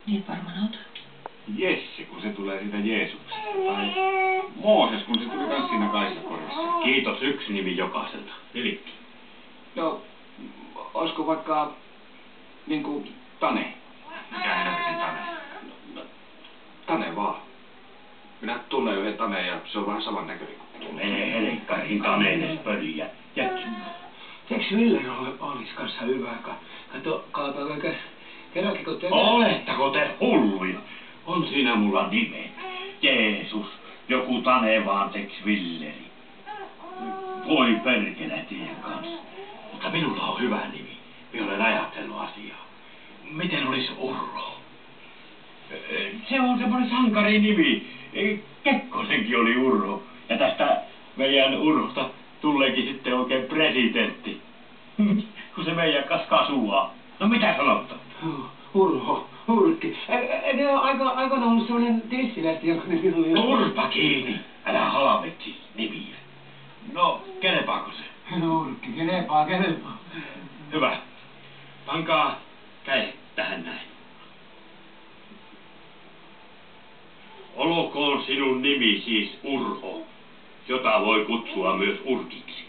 Niin varmaan otat. Jesse, kun se tulee siitä Jeesuksesta. Tai Mooses, kun se tuli kans siinä Kaisakorissa. Kiitos, yksi nimi jokaiselta. Filippi. No, olisiko vaikka niinku Tane? Mikä helvetin Tane? No, Tane vaan. Minä tunnen yhden Tane ja se on vähän samannäköinen. Menee helkkariin Taneen pöliä. Eiks Ville olis kanssa hyvä? Kato, kerrankin kun te... Olettako te hulluja? On siinä mulla nimet. Jeesus, joku Tane vaan teks Villeri. Voi perkele teidän kanssa. Mutta minulla on hyvä nimi. Minä olen ajatellut asiaa. Miten olisi Urho? Se on semmoinen sankarin nimi. Kekkosenkin oli Urho. Ja tästä meidän Urhosta tuleekin sitten oikein presidentti. Kun se meidän kanssa kasuaa. No mitä sanottu? Urho, Urkki. Eikö aikoinaan ollut semmoinen tissilästi, jonka nimi oli... Turpa kiinni! Älä halveksi nimiä. No, kelepaako se? No Urkki, kelepaa. Hyvä. Pankaa kädet tähän näin. Olkoon sinun nimi siis Urho, jota voi kutsua myös Urkiksi.